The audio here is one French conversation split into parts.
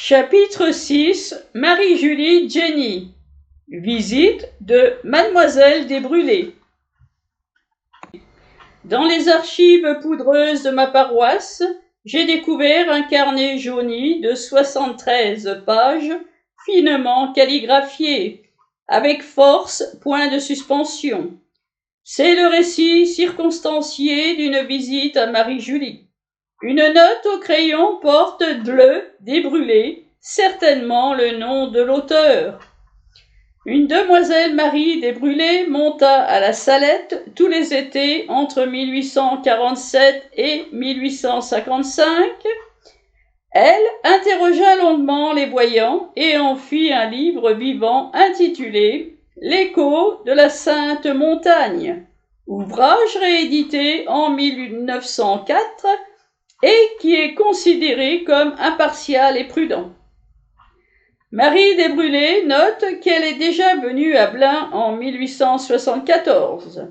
Chapitre 6. Marie-Julie Jenny. Visite de Mademoiselle Desbrulés. Dans les archives poudreuses de ma paroisse, j'ai découvert un carnet jauni de 73 pages, finement calligraphié, avec force, point de suspension. C'est le récit circonstancié d'une visite à Marie-Julie. Une note au crayon porte Dle Desbrulés, certainement le nom de l'auteur. Une demoiselle Marie Desbrulés monta à la Salette tous les étés entre 1847 et 1855. Elle interrogea longuement les voyants et en fit un livre vivant intitulé « L'écho de la Sainte Montagne », ouvrage réédité en 1904 et qui est considéré comme impartial et prudent. Marie Desbrulés note qu'elle est déjà venue à Blain en 1874.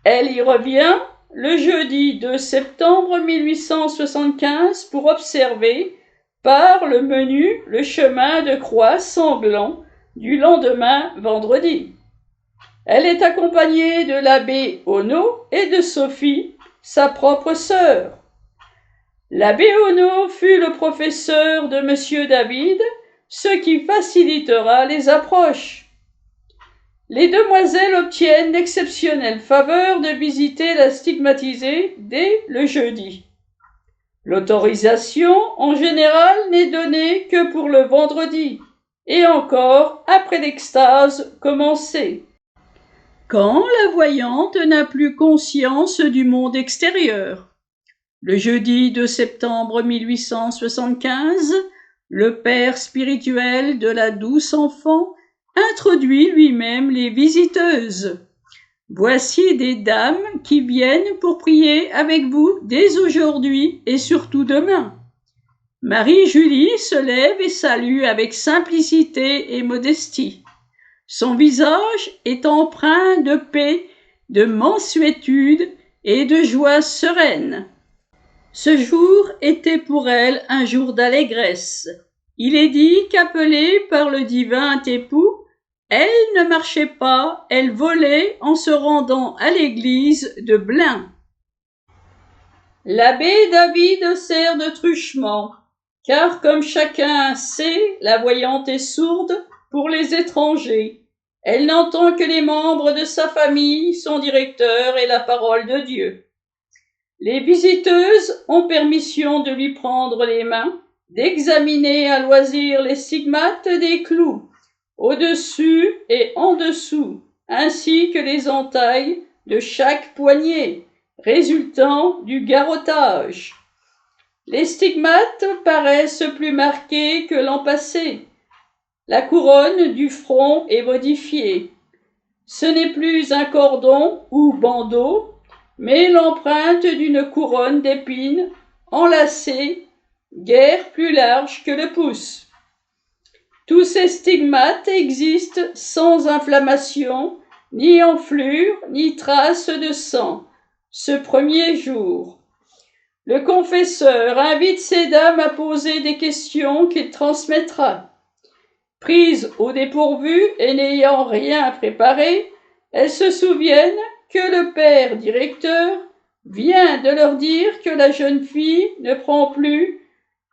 Elle y revient le jeudi 2 septembre 1875 pour observer par le menu le chemin de croix sanglant du lendemain vendredi. Elle est accompagnée de l'abbé Ono et de Sophie, sa propre sœur. L'abbé Ono fut le professeur de Monsieur David, ce qui facilitera les approches. Les demoiselles obtiennent l'exceptionnelle faveur de visiter la stigmatisée dès le jeudi. L'autorisation, en général, n'est donnée que pour le vendredi, et encore après l'extase commencée, quand la voyante n'a plus conscience du monde extérieur. Le jeudi 2 septembre 1875, le père spirituel de la douce enfant introduit lui-même les visiteuses. Voici des dames qui viennent pour prier avec vous dès aujourd'hui et surtout demain. Marie-Julie se lève et salue avec simplicité et modestie. Son visage est empreint de paix, de mansuétude et de joie sereine. Ce jour était pour elle un jour d'allégresse. Il est dit qu'appelée par le divin époux, elle ne marchait pas, elle volait en se rendant à l'église de Blain. L'abbé David sert de truchement, car comme chacun sait, la voyante est sourde pour les étrangers. Elle n'entend que les membres de sa famille, son directeur et la parole de Dieu. Les visiteuses ont permission de lui prendre les mains, d'examiner à loisir les stigmates des clous, au-dessus et en dessous, ainsi que les entailles de chaque poignet, résultant du garrottage. Les stigmates paraissent plus marqués que l'an passé. La couronne du front est modifiée. Ce n'est plus un cordon ou bandeau, mais l'empreinte d'une couronne d'épines enlacée, guère plus large que le pouce. Tous ces stigmates existent sans inflammation, ni enflure, ni trace de sang, ce premier jour. Le confesseur invite ces dames à poser des questions qu'il transmettra. Prises au dépourvu et n'ayant rien préparé, elles se souviennent que le père directeur vient de leur dire que la jeune fille ne prend plus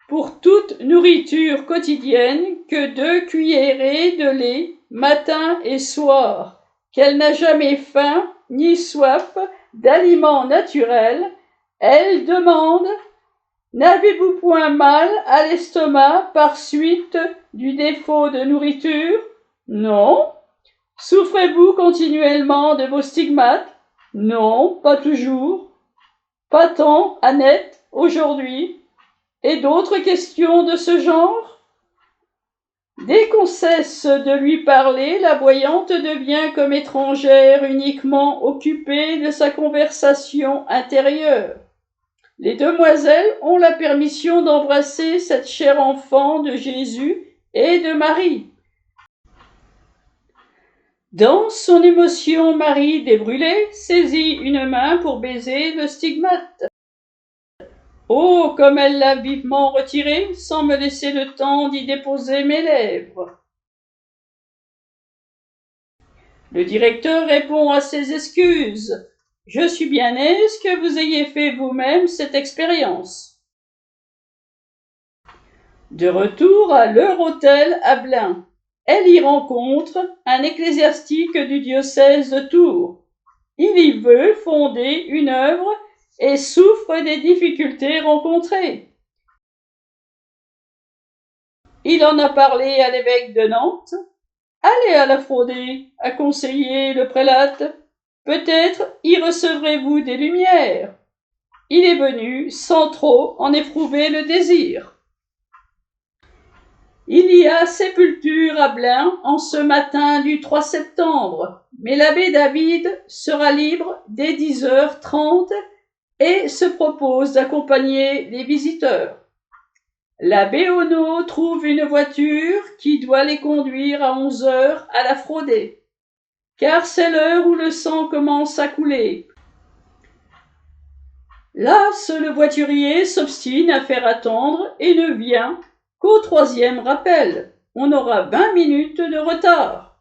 pour toute nourriture quotidienne que 2 cuillerées de lait matin et soir, qu'elle n'a jamais faim ni soif d'aliments naturels. Elle demande « N'avez-vous point mal à l'estomac par suite du défaut de nourriture ?»« Non. » « Souffrez-vous continuellement de vos stigmates ?»« Non, pas toujours. »« Pas tant, Annette, aujourd'hui. » Et d'autres questions de ce genre. Dès qu'on cesse de lui parler, la voyante devient comme étrangère, uniquement occupée de sa conversation intérieure. Les demoiselles ont la permission d'embrasser cette chère enfant de Jésus et de Marie. Dans son émotion, Marie Desbrulés saisit une main pour baiser le stigmate. Oh, comme elle l'a vivement retiré, sans me laisser le temps d'y déposer mes lèvres. Le directeur répond à ses excuses. Je suis bien aise que vous ayez fait vous-même cette expérience. De retour à leur hôtel à Blain, elle y rencontre un ecclésiastique du diocèse de Tours. Il y veut fonder une œuvre et souffre des difficultés rencontrées. Il en a parlé à l'évêque de Nantes. Allez à la frauder, a conseillé le prélat. Peut-être y recevrez-vous des lumières. Il est venu sans trop en éprouver le désir. Il y a sépulture à Blain en ce matin du 3 septembre, mais l'abbé David sera libre dès 10h30 et se propose d'accompagner les visiteurs. L'abbé Ono trouve une voiture qui doit les conduire à 11h à la frauder, car c'est l'heure où le sang commence à couler. Las, le voiturier s'obstine à faire attendre et ne vient qu'au 3e rappel. On aura 20 minutes de retard.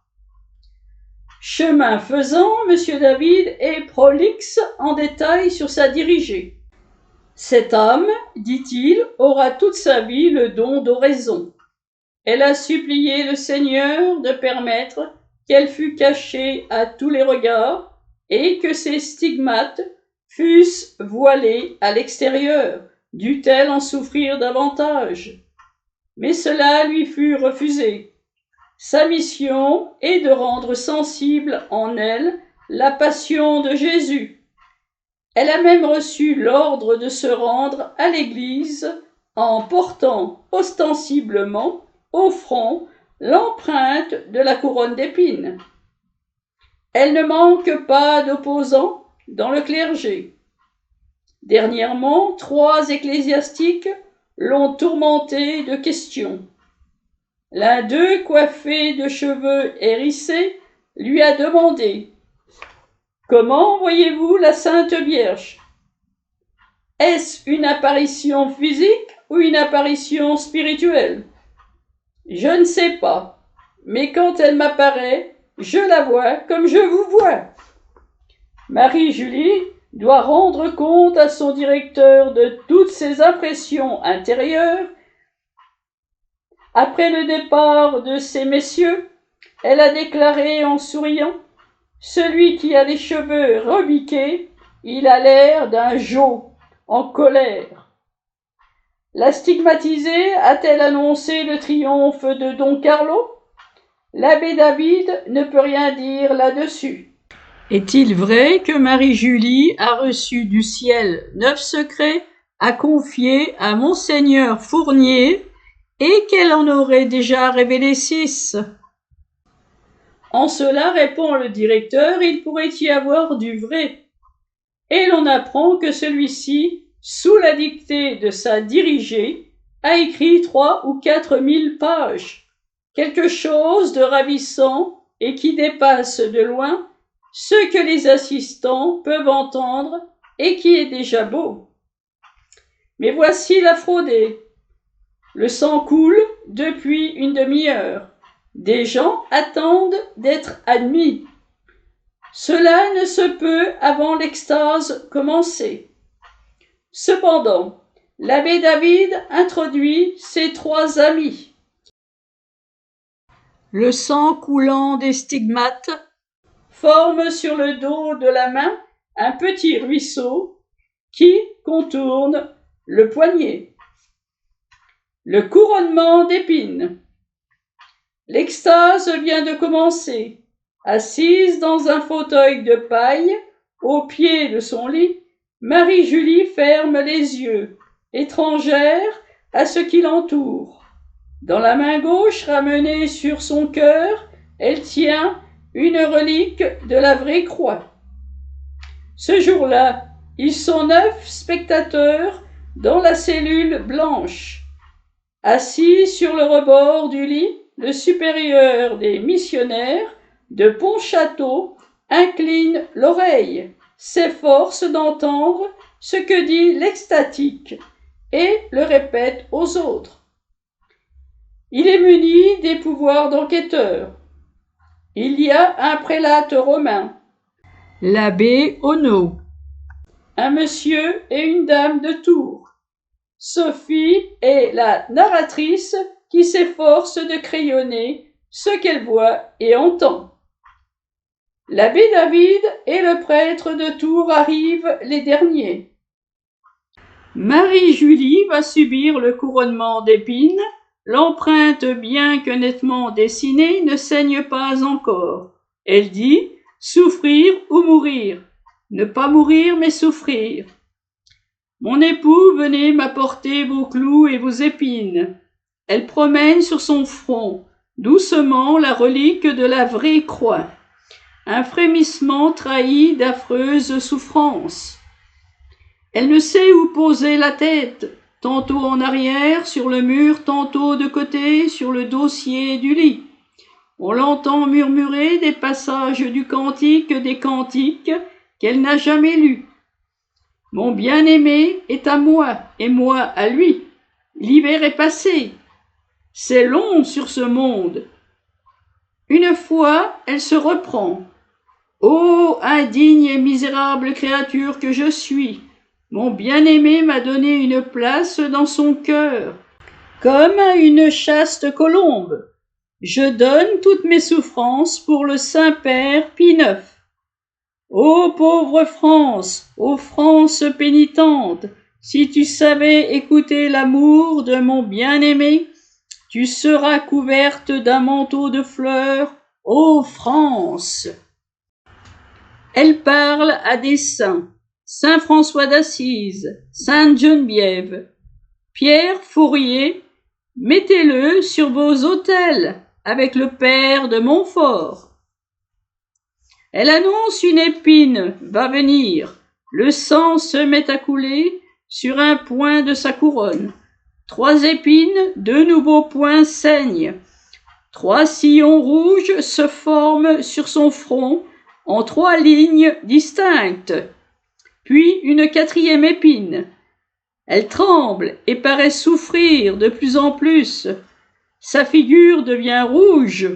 Chemin faisant, M. David est prolixe en détail sur sa dirigée. Cette âme, dit-il, aura toute sa vie le don d'oraison. Elle a supplié le Seigneur de permettre qu'elle fût cachée à tous les regards et que ses stigmates fussent voilés à l'extérieur. Dut-elle en souffrir davantage? Mais cela lui fut refusé. Sa mission est de rendre sensible en elle la passion de Jésus. Elle a même reçu l'ordre de se rendre à l'église en portant ostensiblement au front l'empreinte de la couronne d'épines. Elle ne manque pas d'opposants dans le clergé. Dernièrement, 3 ecclésiastiques l'ont tourmentée de questions. L'un d'eux, coiffé de cheveux hérissés, lui a demandé: comment voyez-vous la Sainte Vierge? Est-ce une apparition physique ou une apparition spirituelle? Je ne sais pas, mais quand elle m'apparaît, je la vois comme je vous vois. Marie-Julie doit rendre compte à son directeur de toutes ses impressions intérieures. Après le départ de ces messieurs, elle a déclaré en souriant: celui qui a les cheveux rebiqués, il a l'air d'un geau en colère. La stigmatisée a-t-elle annoncé le triomphe de Don Carlo? L'abbé David ne peut rien dire là-dessus. Est-il vrai que Marie-Julie a reçu du ciel 9 secrets à confier à Monseigneur Fournier et qu'elle en aurait déjà révélé 6? En cela, répond le directeur, il pourrait y avoir du vrai. Et l'on apprend que celui-ci, sous la dictée de sa dirigée, a écrit 3 ou 4 000 pages. Quelque chose de ravissant et qui dépasse de loin ce que les assistants peuvent entendre et qui est déjà beau. Mais voici la fraudée. Le sang coule depuis une demi-heure. Des gens attendent d'être admis. Cela ne se peut avant l'extase commencée. Cependant, l'abbé David introduit ses 3 amis. Le sang coulant des stigmates forme sur le dos de la main un petit ruisseau qui contourne le poignet. Le couronnement d'épines. L'extase vient de commencer. Assise dans un fauteuil de paille, au pied de son lit, Marie-Julie ferme les yeux, étrangère à ce qui l'entoure. Dans la main gauche, ramenée sur son cœur, elle tient une relique de la vraie croix. Ce jour-là, ils sont 9 spectateurs dans la cellule blanche. Assis sur le rebord du lit, le supérieur des missionnaires de Pontchâteau incline l'oreille, s'efforce d'entendre ce que dit l'extatique et le répète aux autres. Il est muni des pouvoirs d'enquêteur. Il y a un prélate romain, l'abbé Ono, un monsieur et une dame de Tours. Sophie est la narratrice qui s'efforce de crayonner ce qu'elle voit et entend. L'abbé David et le prêtre de Tours arrivent les derniers. Marie-Julie va subir le couronnement d'épines. L'empreinte, bien que nettement dessinée, ne saigne pas encore. Elle dit « souffrir ou mourir ». Ne pas mourir, mais souffrir. Mon époux, venez m'apporter vos clous et vos épines. Elle promène sur son front, doucement, la relique de la vraie croix. Un frémissement trahit d'affreuses souffrances. Elle ne sait où poser la tête, tantôt en arrière, sur le mur, tantôt de côté, sur le dossier du lit. On l'entend murmurer des passages du cantique des cantiques qu'elle n'a jamais lus. Mon bien-aimé est à moi, et moi à lui. L'hiver est passé. C'est long sur ce monde. Une fois, elle se reprend. Ô indigne et misérable créature que je suis, mon bien-aimé m'a donné une place dans son cœur, comme à une chaste colombe. Je donne toutes mes souffrances pour le Saint-Père Pie IX. Ô pauvre France, ô France pénitente, si tu savais écouter l'amour de mon bien-aimé, tu seras couverte d'un manteau de fleurs, ô France. Elle parle à des saints, Saint François d'Assise, Sainte Geneviève. Pierre Fourier, mettez-le sur vos autels avec le père de Montfort. Elle annonce une épine va venir. Le sang se met à couler sur un point de sa couronne. 3 épines, 2 nouveaux points saignent. 3 sillons rouges se forment sur son front en 3 lignes distinctes. Puis une 4e épine. Elle tremble et paraît souffrir de plus en plus. Sa figure devient rouge.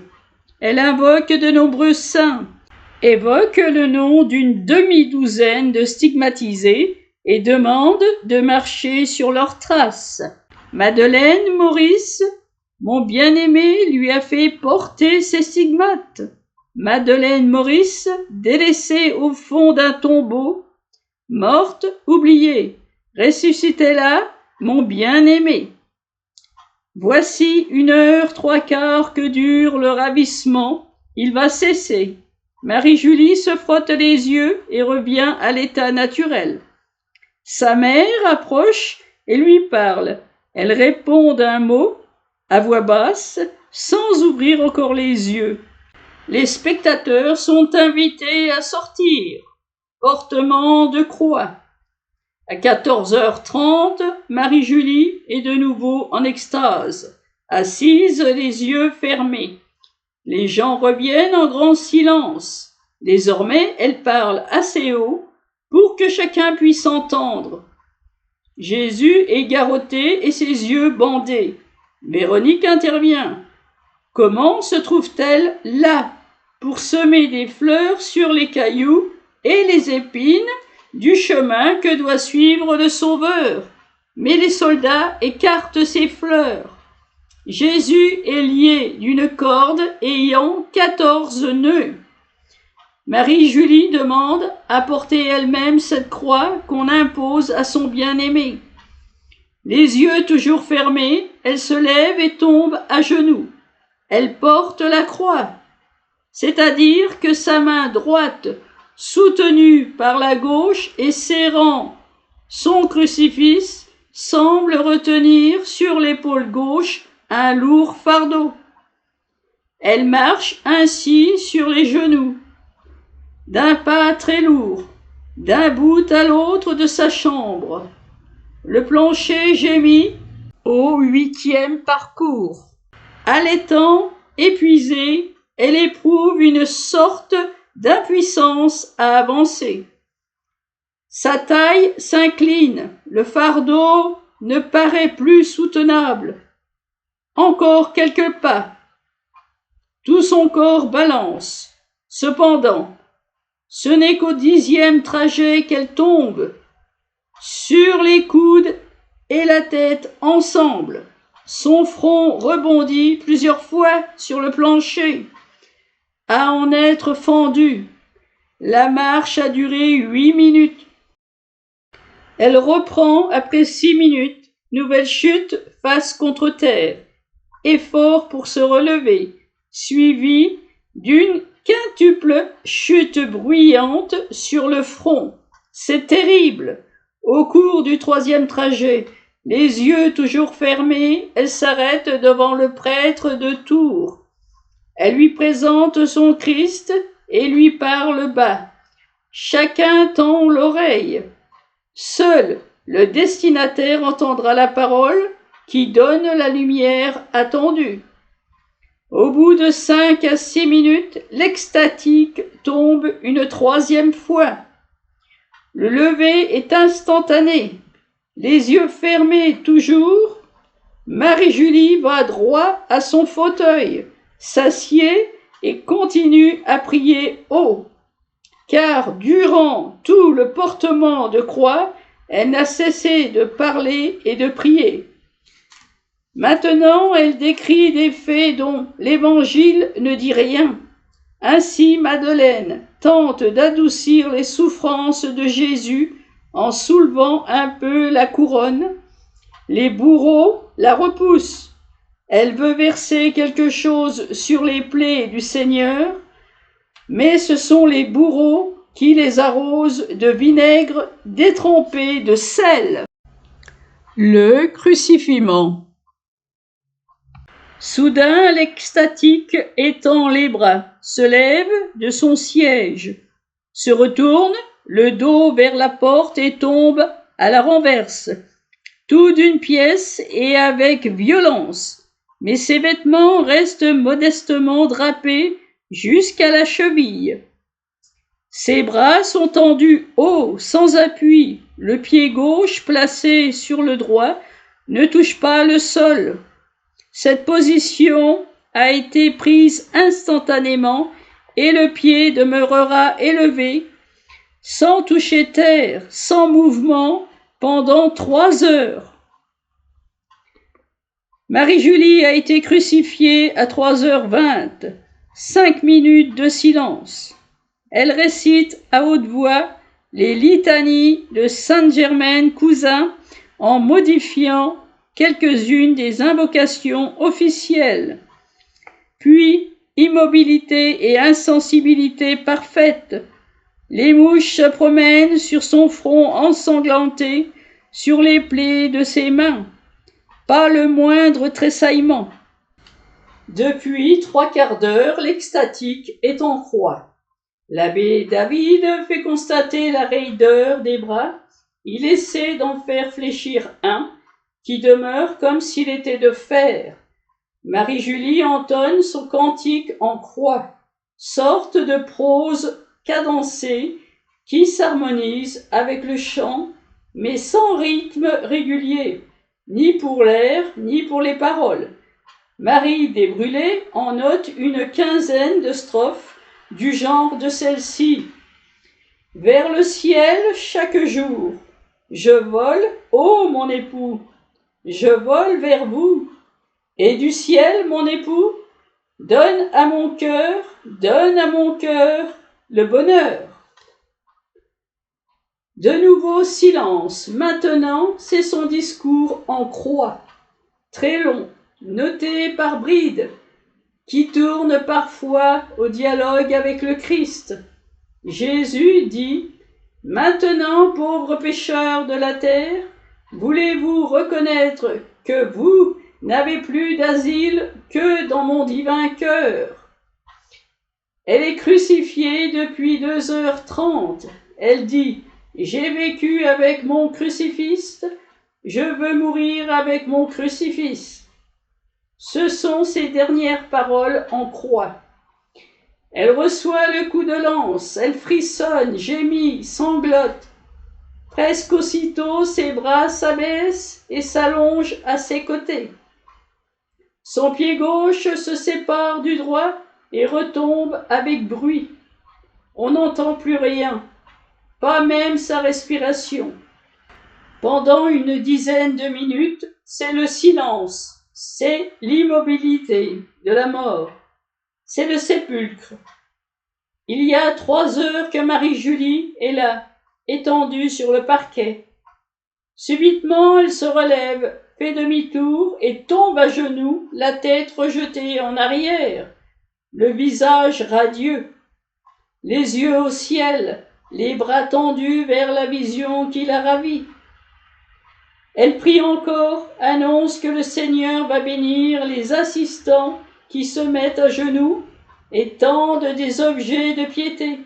Elle invoque de nombreux saints, évoque le nom d'une demi-douzaine de stigmatisés et demande de marcher sur leurs traces. Madeleine Maurice, mon bien-aimé, lui a fait porter ses stigmates. Madeleine Maurice, délaissée au fond d'un tombeau, morte, oubliée, ressuscitez-la, mon bien-aimé. Voici 1h 3/4 que dure le ravissement, il va cesser. Marie-Julie se frotte les yeux et revient à l'état naturel. Sa mère approche et lui parle. Elle répond d'un mot, à voix basse, sans ouvrir encore les yeux. Les spectateurs sont invités à sortir. Portement de croix. À 14h30, Marie-Julie est de nouveau en extase, assise les yeux fermés. Les gens reviennent en grand silence. Désormais, elle parle assez haut pour que chacun puisse entendre. Jésus est garrotté et ses yeux bandés. Véronique intervient. Comment se trouve-t-elle là pour semer des fleurs sur les cailloux et les épines du chemin que doit suivre le Sauveur? Mais les soldats écartent ces fleurs. Jésus est lié d'une corde ayant 14 nœuds. Marie-Julie demande à porter elle-même cette croix qu'on impose à son bien-aimé. Les yeux toujours fermés, elle se lève et tombe à genoux. Elle porte la croix, c'est-à-dire que sa main droite, soutenue par la gauche et serrant son crucifix, semble retenir sur l'épaule gauche un lourd fardeau. Elle marche ainsi sur les genoux, d'un pas très lourd, d'un bout à l'autre de sa chambre. Le plancher gémit au 8e parcours. Allaitant, épuisée, elle éprouve une sorte d'impuissance à avancer. Sa taille s'incline, le fardeau ne paraît plus soutenable. Encore quelques pas. Tout son corps balance. Cependant, ce n'est qu'au 10e trajet qu'elle tombe, sur les coudes et la tête ensemble. Son front rebondit plusieurs fois sur le plancher, à en être fendu. La marche a duré 8 minutes. Elle reprend après 6 minutes, nouvelle chute face contre terre, effort pour se relever, suivi d'une quintuple chute bruyante sur le front. C'est terrible. Au cours du 3e trajet, les yeux toujours fermés, elle s'arrête devant le prêtre de Tours. Elle lui présente son Christ et lui parle bas. Chacun tend l'oreille. Seul le destinataire entendra la parole qui donne la lumière attendue. Au bout de 5 à 6 minutes, l'extatique tombe une 3e fois. Le lever est instantané. Les yeux fermés toujours, Marie-Julie va droit à son fauteuil, s'assied et continue à prier haut. Car durant tout le portement de croix, elle n'a cessé de parler et de prier. Maintenant, elle décrit des faits dont l'Évangile ne dit rien. Ainsi, Madeleine tente d'adoucir les souffrances de Jésus en soulevant un peu la couronne. Les bourreaux la repoussent. Elle veut verser quelque chose sur les plaies du Seigneur, mais ce sont les bourreaux qui les arrosent de vinaigre détrempé de sel. Le crucifiement. Soudain, l'extatique étend les bras, se lève de son siège, se retourne, le dos vers la porte et tombe à la renverse, tout d'une pièce et avec violence. Mais ses vêtements restent modestement drapés jusqu'à la cheville. Ses bras sont tendus haut, sans appui. Le pied gauche, placé sur le droit, ne touche pas le sol. Cette position a été prise instantanément et le pied demeurera élevé, sans toucher terre, sans mouvement, pendant 3 heures. Marie-Julie a été crucifiée à 3h20, 5 minutes de silence. Elle récite à haute voix les litanies de Sainte-Germaine Cousin en modifiant quelques-unes des invocations officielles. Puis, immobilité et insensibilité parfaite. Les mouches se promènent sur son front ensanglanté, sur les plaies de ses mains. Pas le moindre tressaillement. Depuis 3/4 d'heure, l'extatique est en croix. L'abbé David fait constater la raideur des bras. Il essaie d'en faire fléchir un, qui demeure comme s'il était de fer. Marie-Julie entonne son cantique en croix, sorte de prose cadencée qui s'harmonise avec le chant, mais sans rythme régulier, ni pour l'air, ni pour les paroles. Marie Desbrûlés en note une quinzaine de strophes du genre de celle-ci. Vers le ciel chaque jour, je vole, ô mon époux, je vole vers vous, et du ciel, mon époux, donne à mon cœur le bonheur. De nouveau silence. Maintenant, c'est son discours en croix, très long, noté par brides, qui tourne parfois au dialogue avec le Christ. Jésus dit « Maintenant, pauvres pécheurs de la terre, voulez-vous reconnaître que vous n'avez plus d'asile que dans mon divin cœur ?» Elle est crucifiée depuis 2h30. Elle dit « J'ai vécu avec mon crucifix, je veux mourir avec mon crucifix. » Ce sont ses dernières paroles en croix. Elle reçoit le coup de lance, elle frissonne, gémit, sanglote. Presque aussitôt, ses bras s'abaissent et s'allongent à ses côtés. Son pied gauche se sépare du droit et retombe avec bruit. On n'entend plus rien, pas même sa respiration. Pendant une dizaine de minutes, c'est le silence, c'est l'immobilité de la mort, c'est le sépulcre. Il y a 3 heures que Marie-Julie est là, étendue sur le parquet. Subitement, elle se relève, fait demi-tour et tombe à genoux, la tête rejetée en arrière, le visage radieux, les yeux au ciel, les bras tendus vers la vision qui la ravit. Elle prie encore, annonce que le Seigneur va bénir les assistants qui se mettent à genoux et tendent des objets de piété.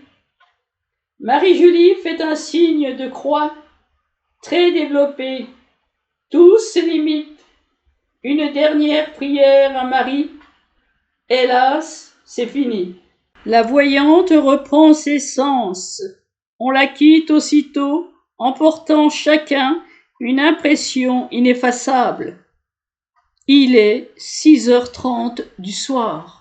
Marie-Julie fait un signe de croix, très développé. Tous se limitent. Une dernière prière à Marie. Hélas, c'est fini. La voyante reprend ses sens. On la quitte aussitôt, emportant chacun une impression ineffaçable. Il est 6h30 du soir.